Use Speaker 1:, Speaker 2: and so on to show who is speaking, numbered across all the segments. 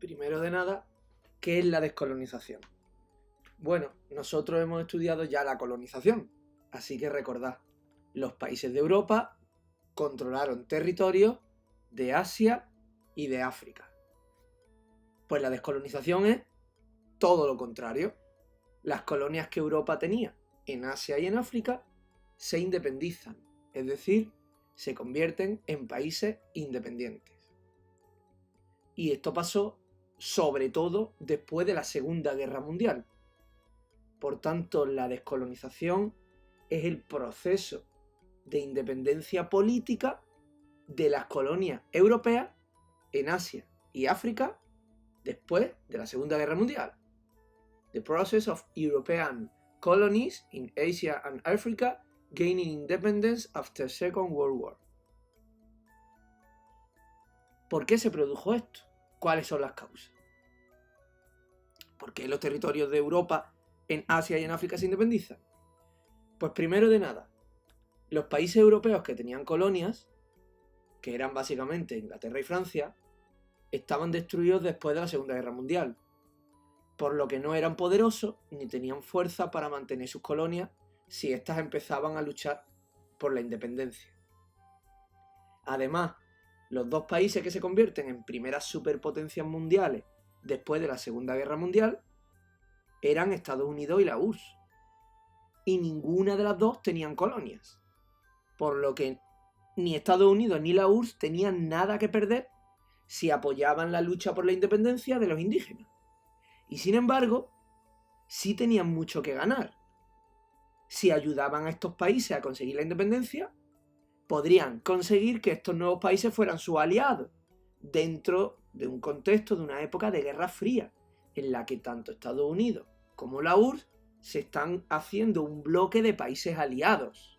Speaker 1: Primero de nada, ¿qué es la descolonización? Bueno, nosotros hemos estudiado ya la colonización, así que recordad, los países de Europa controlaron territorios de Asia y de África. Pues la descolonización es todo lo contrario. Las colonias que Europa tenía en Asia y en África se independizan, es decir, se convierten en países independientes. Y esto pasó sobre todo después de la Segunda Guerra Mundial. Por tanto, la descolonización es el proceso de independencia política de las colonias europeas en Asia y África después de la Segunda Guerra Mundial. The process of European colonies in Asia and Africa gaining independence after Second World War. ¿Por qué se produjo esto? ¿Cuáles son las causas? ¿Por qué los territorios de Europa en Asia y en África se independizan? Pues primero de nada, los países europeos que tenían colonias, que eran básicamente Inglaterra y Francia, estaban destruidos después de la Segunda Guerra Mundial, por lo que no eran poderosos ni tenían fuerza para mantener sus colonias si éstas empezaban a luchar por la independencia. Además, los dos países que se convierten en primeras superpotencias mundiales después de la Segunda Guerra Mundial eran Estados Unidos y la URSS, y ninguna de las dos tenían colonias, por lo que ni Estados Unidos ni la URSS tenían nada que perder si apoyaban la lucha por la independencia de los indígenas. Y sin embargo, sí tenían mucho que ganar. Si ayudaban a estos países a conseguir la independencia, podrían conseguir que estos nuevos países fueran sus aliados, dentro de un contexto de una época de Guerra Fría, en la que tanto Estados Unidos como la URSS se están haciendo un bloque de países aliados.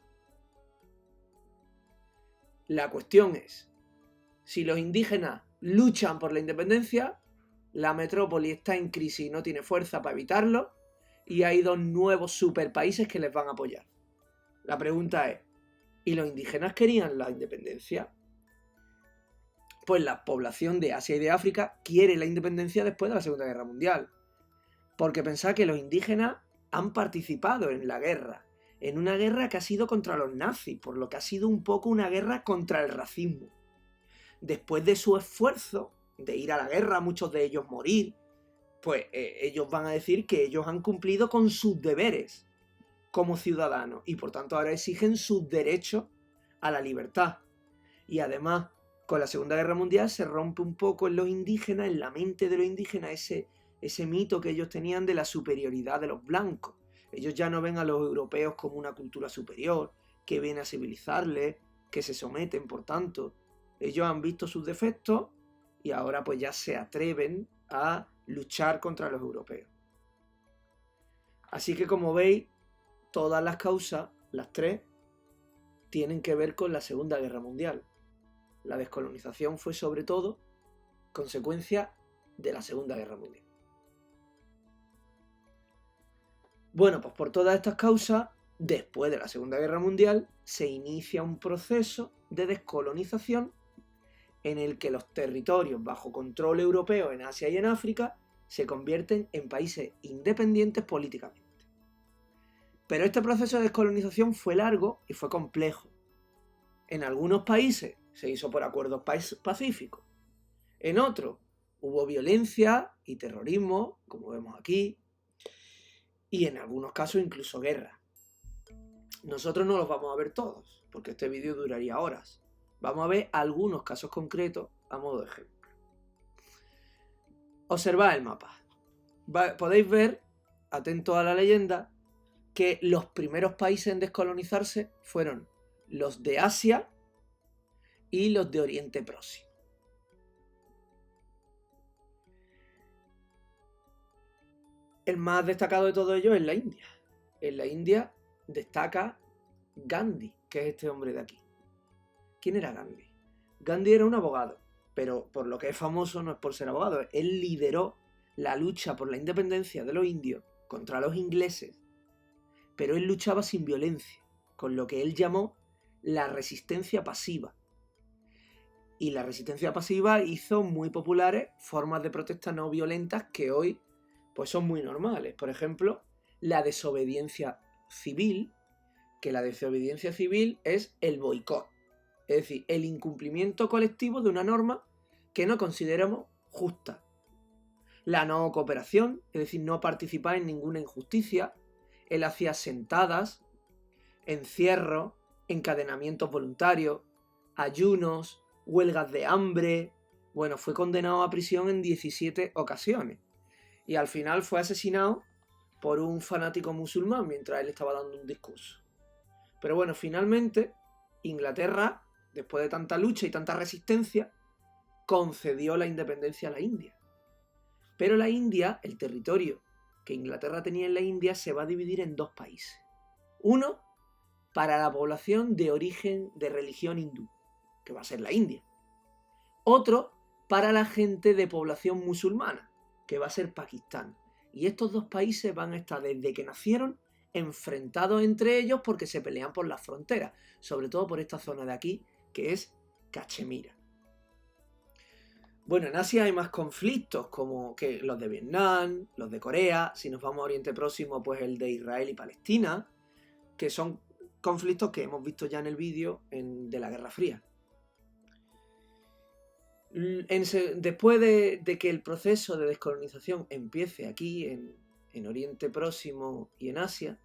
Speaker 1: La cuestión es, si los indígenas luchan por la independencia, la metrópoli está en crisis y no tiene fuerza para evitarlo, y hay dos nuevos superpaíses que les van a apoyar. La pregunta es, ¿y los indígenas querían la independencia? Pues la población de Asia y de África quiere la independencia después de la Segunda Guerra Mundial. Porque pensad que los indígenas han participado en la guerra, en una guerra que ha sido contra los nazis, por lo que ha sido un poco una guerra contra el racismo. Después de su esfuerzo de ir a la guerra, muchos de ellos morir, pues ellos van a decir que ellos han cumplido con sus deberes como ciudadanos y por tanto ahora exigen sus derechos a la libertad. Y además, con la Segunda Guerra Mundial se rompe un poco en los indígenas, en la mente de los indígenas, ese mito que ellos tenían de la superioridad de los blancos. Ellos ya no ven a los europeos como una cultura superior, que viene a civilizarles, que se someten, por tanto. Ellos han visto sus defectos y ahora pues ya se atreven a luchar contra los europeos. Así que como veis, todas las causas, las tres, tienen que ver con la Segunda Guerra Mundial. La descolonización fue sobre todo consecuencia de la Segunda Guerra Mundial. Bueno, pues por todas estas causas, después de la Segunda Guerra Mundial, se inicia un proceso de descolonización en el que los territorios bajo control europeo en Asia y en África se convierten en países independientes políticamente. Pero este proceso de descolonización fue largo y fue complejo. En algunos países se hizo por acuerdos pacíficos. En otros hubo violencia y terrorismo, como vemos aquí, y en algunos casos incluso guerra. Nosotros no los vamos a ver todos, porque este vídeo duraría horas. Vamos a ver algunos casos concretos a modo de ejemplo. Observad el mapa. Podéis ver, atentos a la leyenda, que los primeros países en descolonizarse fueron los de Asia y los de Oriente Próximo. El más destacado de todos ellos es la India. En la India destaca Gandhi, que es este hombre de aquí. ¿Quién era Gandhi? Gandhi era un abogado, pero por lo que es famoso no es por ser abogado. Él lideró la lucha por la independencia de los indios contra los ingleses, pero él luchaba sin violencia, con lo que él llamó la resistencia pasiva. Y la resistencia pasiva hizo muy populares formas de protesta no violentas que hoy pues son muy normales. Por ejemplo, la desobediencia civil, que la desobediencia civil es el boicot. Es decir, el incumplimiento colectivo de una norma que no consideramos justa. La no cooperación, es decir, no participar en ninguna injusticia. Él hacía sentadas, encierros, encadenamientos voluntarios, ayunos, huelgas de hambre. Bueno, fue condenado a prisión en 17 ocasiones. Y al final fue asesinado por un fanático musulmán mientras él estaba dando un discurso. Pero bueno, finalmente Inglaterra, después de tanta lucha y tanta resistencia, concedió la independencia a la India. Pero la India, el territorio que Inglaterra tenía en la India, se va a dividir en dos países. Uno, para la población de origen de religión hindú, que va a ser la India. Otro, para la gente de población musulmana, que va a ser Pakistán. Y estos dos países van a estar desde que nacieron enfrentados entre ellos porque se pelean por las fronteras, sobre todo por esta zona de aquí, que es Cachemira. Bueno, en Asia hay más conflictos, como que los de Vietnam, los de Corea, si nos vamos a Oriente Próximo, pues el de Israel y Palestina, que son conflictos que hemos visto ya en el vídeo de la Guerra Fría. Después de que el proceso de descolonización empiece aquí, en Oriente Próximo y en Asia,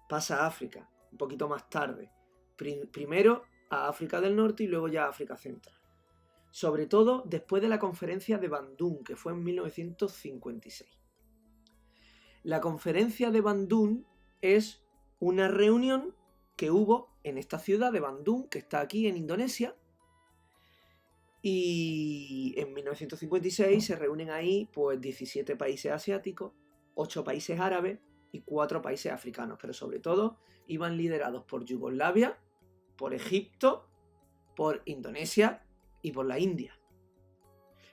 Speaker 1: pasa a África, un poquito más tarde. Primero a África del Norte y luego ya a África Central. Sobre todo después de la conferencia de Bandung, que fue en 1956. La conferencia de Bandung es una reunión que hubo en esta ciudad de Bandung, que está aquí en Indonesia, y en 1956 se reúnen ahí pues 17 países asiáticos, 8 países árabes y 4 países africanos, pero sobre todo iban liderados por Yugoslavia, por Egipto, por Indonesia y por la India.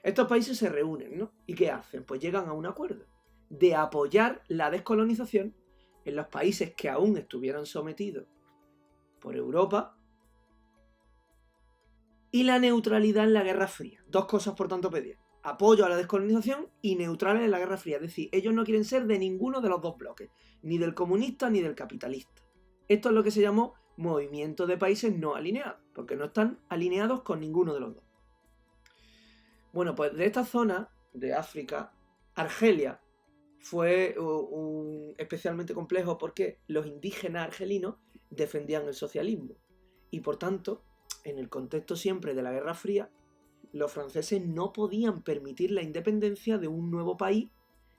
Speaker 1: Estos países se reúnen, ¿no? ¿Y qué hacen? Pues llegan a un acuerdo de apoyar la descolonización en los países que aún estuvieran sometidos por Europa y la neutralidad en la Guerra Fría. Dos cosas, por tanto, pedían: apoyo a la descolonización y neutrales en la Guerra Fría. Es decir, ellos no quieren ser de ninguno de los dos bloques, ni del comunista ni del capitalista. Esto es lo que se llamó movimiento de países no alineados, porque no están alineados con ninguno de los dos. Bueno, pues de esta zona de África, Argelia fue especialmente complejo porque los indígenas argelinos defendían el socialismo y por tanto, en el contexto siempre de la Guerra Fría, los franceses no podían permitir la independencia de un nuevo país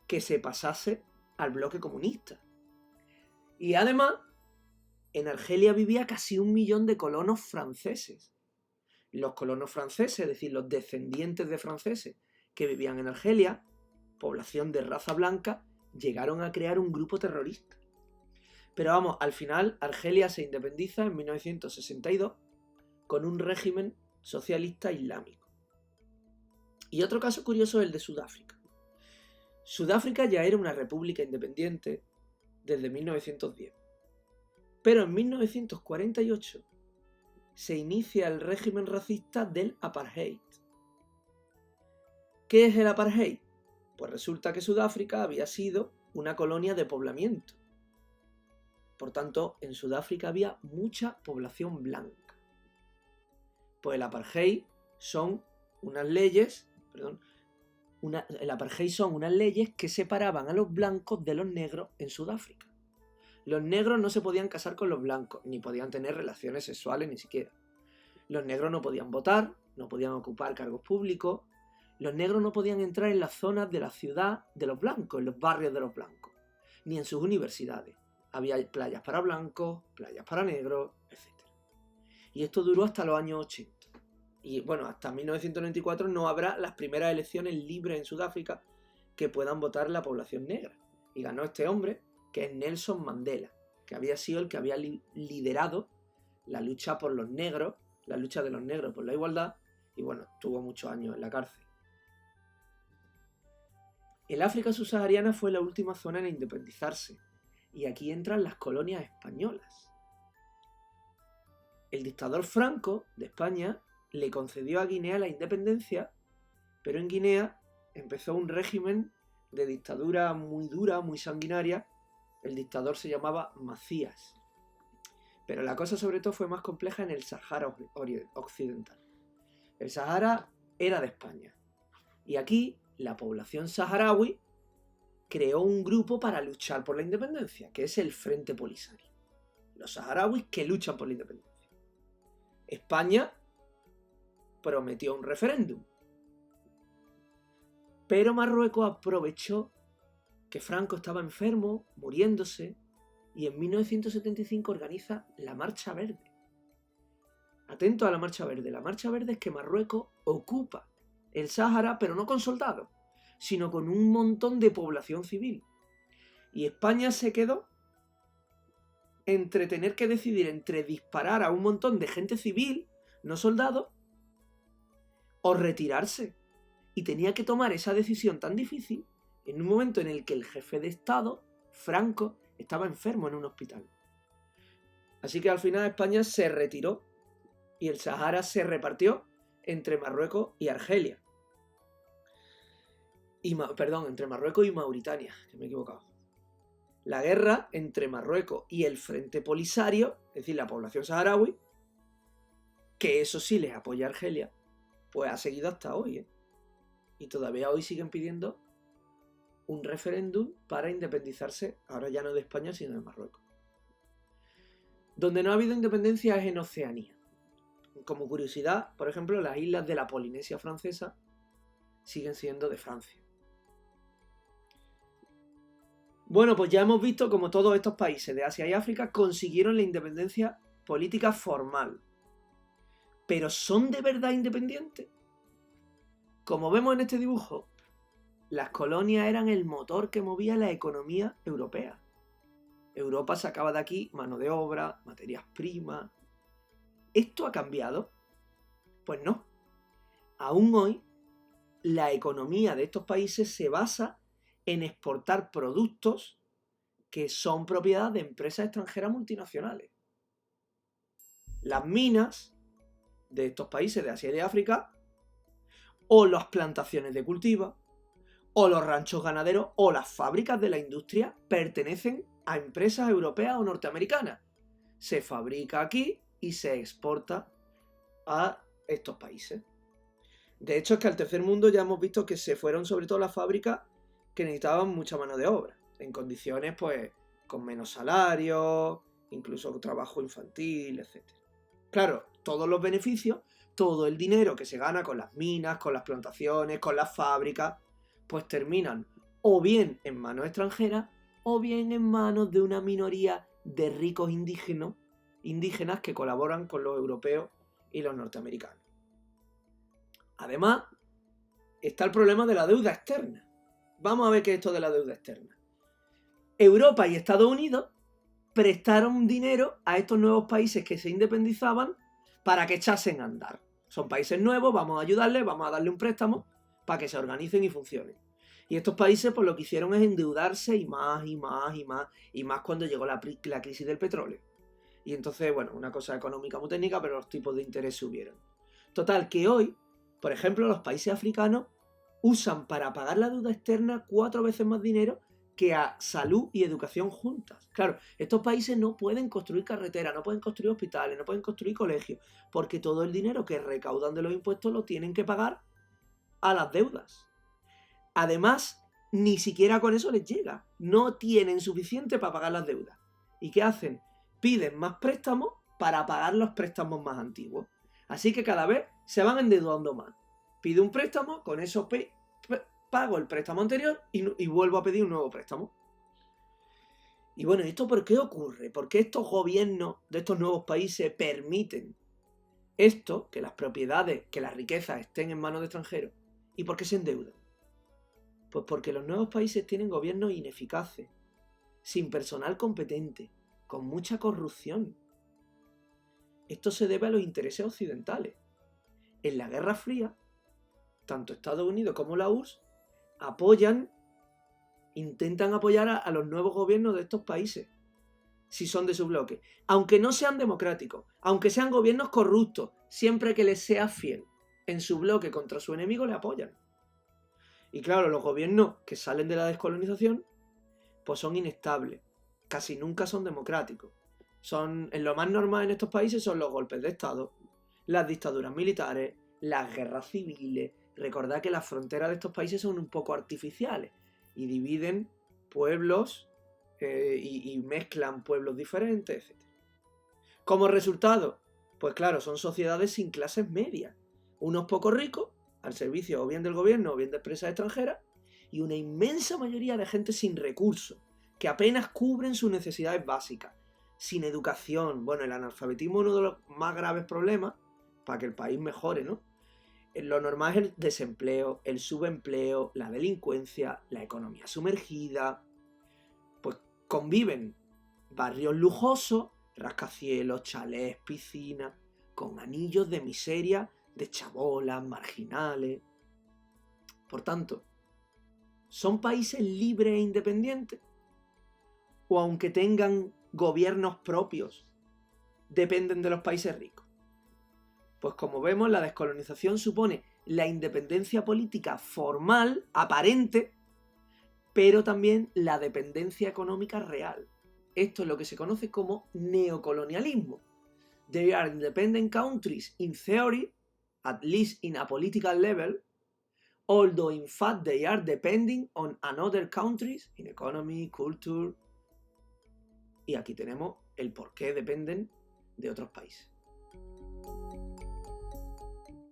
Speaker 1: que se pasase al bloque comunista. Y además, en Argelia vivía casi 1 millón de colonos franceses. Los colonos franceses, es decir, los descendientes de franceses que vivían en Argelia, población de raza blanca, llegaron a crear un grupo terrorista. Pero vamos, al final Argelia se independiza en 1962 con un régimen socialista islámico. Y otro caso curioso es el de Sudáfrica. Sudáfrica ya era una república independiente desde 1910. Pero en 1948 se inicia el régimen racista del apartheid. ¿Qué es el apartheid? Pues resulta que Sudáfrica había sido una colonia de poblamiento. Por tanto, en Sudáfrica había mucha población blanca. Pues el apartheid son unas leyes, que separaban a los blancos de los negros en Sudáfrica. Los negros no se podían casar con los blancos, ni podían tener relaciones sexuales ni siquiera. Los negros no podían votar, no podían ocupar cargos públicos. Los negros no podían entrar en las zonas de la ciudad de los blancos, en los barrios de los blancos, ni en sus universidades. Había playas para blancos, playas para negros, etc. Y esto duró hasta los años 80. Y bueno, hasta 1994 no habrá las primeras elecciones libres en Sudáfrica que puedan votar la población negra. Y ganó este hombre, que es Nelson Mandela, que había sido el que había liderado la lucha por los negros, la lucha de los negros por la igualdad, y bueno, tuvo muchos años en la cárcel. El África subsahariana fue la última zona en independizarse, y aquí entran las colonias españolas. El dictador Franco, de España, le concedió a Guinea la independencia, pero en Guinea empezó un régimen de dictadura muy dura, muy sanguinaria. El dictador se llamaba Macías. Pero la cosa sobre todo fue más compleja en el Sahara Occidental. El Sahara era de España. Y aquí la población saharaui creó un grupo para luchar por la independencia, que es el Frente Polisario. Los saharauis que luchan por la independencia. España prometió un referéndum. Pero Marruecos aprovechó que Franco estaba enfermo, muriéndose, y en 1975 organiza la Marcha Verde. Atento a la Marcha Verde. La Marcha Verde es que Marruecos ocupa el Sáhara, pero no con soldados, sino con un montón de población civil. Y España se quedó entre tener que decidir entre disparar a un montón de gente civil, no soldados, o retirarse. Y tenía que tomar esa decisión tan difícil en un momento en el que el jefe de Estado, Franco, estaba enfermo en un hospital. Así que al final España se retiró y el Sahara se repartió entre Marruecos y Argelia. Entre Marruecos y Mauritania, que me he equivocado. La guerra entre Marruecos y el Frente Polisario, es decir, la población saharaui, que eso sí les apoya a Argelia, pues ha seguido hasta hoy, ¿eh? Y todavía hoy siguen pidiendo un referéndum para independizarse, ahora ya no de España, sino de Marruecos. Donde no ha habido independencia es en Oceanía. Como curiosidad, por ejemplo, las islas de la Polinesia Francesa siguen siendo de Francia. Bueno, pues ya hemos visto cómo todos estos países de Asia y África consiguieron la independencia política formal. ¿Pero son de verdad independientes? Como vemos en este dibujo, las colonias eran el motor que movía la economía europea. Europa sacaba de aquí mano de obra, materias primas. ¿Esto ha cambiado? Pues no. Aún hoy, la economía de estos países se basa en exportar productos que son propiedad de empresas extranjeras multinacionales. Las minas de estos países de Asia y de África, o las plantaciones de cultivo, o los ranchos ganaderos, o las fábricas de la industria pertenecen a empresas europeas o norteamericanas. Se fabrica aquí y se exporta a estos países. De hecho, es que al tercer mundo ya hemos visto que se fueron sobre todo las fábricas que necesitaban mucha mano de obra, en condiciones pues con menos salario, incluso trabajo infantil, etc. Claro, todos los beneficios, todo el dinero que se gana con las minas, con las plantaciones, con las fábricas, pues terminan o bien en manos extranjeras o bien en manos de una minoría de ricos indígenas que colaboran con los europeos y los norteamericanos. Además, está el problema de la deuda externa. Vamos a ver qué es esto de la deuda externa. Europa y Estados Unidos prestaron dinero a estos nuevos países que se independizaban para que echasen a andar. Son países nuevos, vamos a ayudarles, vamos a darle un préstamo para que se organicen y funcionen. Y estos países pues lo que hicieron es endeudarse y más, y más, y más, y más cuando llegó la crisis del petróleo. Y entonces, bueno, una cosa económica muy técnica, pero los tipos de interés subieron. Total, que hoy, por ejemplo, los países africanos usan para pagar la deuda externa 4 veces más dinero que a salud y educación juntas. Claro, estos países no pueden construir carreteras, no pueden construir hospitales, no pueden construir colegios, porque todo el dinero que recaudan de los impuestos lo tienen que pagar a las deudas. Además, ni siquiera con eso les llega. No tienen suficiente para pagar las deudas. ¿Y qué hacen? Piden más préstamos para pagar los préstamos más antiguos. Así que cada vez se van endeudando más. Pide un préstamo, con eso pago el préstamo anterior y vuelvo a pedir un nuevo préstamo. Y bueno, ¿esto por qué ocurre? ¿Por qué estos gobiernos de estos nuevos países permiten esto, que las propiedades, que las riquezas estén en manos de extranjeros? ¿Y por qué se endeudan? Pues porque los nuevos países tienen gobiernos ineficaces, sin personal competente, con mucha corrupción. Esto se debe a los intereses occidentales. En la Guerra Fría, tanto Estados Unidos como la URSS intentan apoyar a los nuevos gobiernos de estos países, si son de su bloque. Aunque no sean democráticos, aunque sean gobiernos corruptos, siempre que les sea fiel en su bloque contra su enemigo, le apoyan. Y claro, los gobiernos que salen de la descolonización, pues son inestables. Casi nunca son democráticos. En lo más normal en estos países son los golpes de Estado, las dictaduras militares, las guerras civiles. Recordad que las fronteras de estos países son un poco artificiales y dividen pueblos y mezclan pueblos diferentes, etc. Como resultado, pues claro, son sociedades sin clases medias. Unos pocos ricos, al servicio o bien del gobierno o bien de empresas extranjeras, y una inmensa mayoría de gente sin recursos, que apenas cubren sus necesidades básicas, sin educación. Bueno, el analfabetismo es uno de los más graves problemas para que el país mejore, ¿no? Lo normal es el desempleo, el subempleo, la delincuencia, la economía sumergida. Pues conviven barrios lujosos, rascacielos, chalés, piscinas, con anillos de miseria de chabolas, marginales. Por tanto, ¿son países libres e independientes? ¿O aunque tengan gobiernos propios, dependen de los países ricos? Pues como vemos, la descolonización supone la independencia política formal, aparente, pero también la dependencia económica real. Esto es lo que se conoce como neocolonialismo. They are independent countries in theory, at least in a political level, although in fact they are depending on another countries in economy, culture. Y aquí tenemos el por qué dependen de otros países.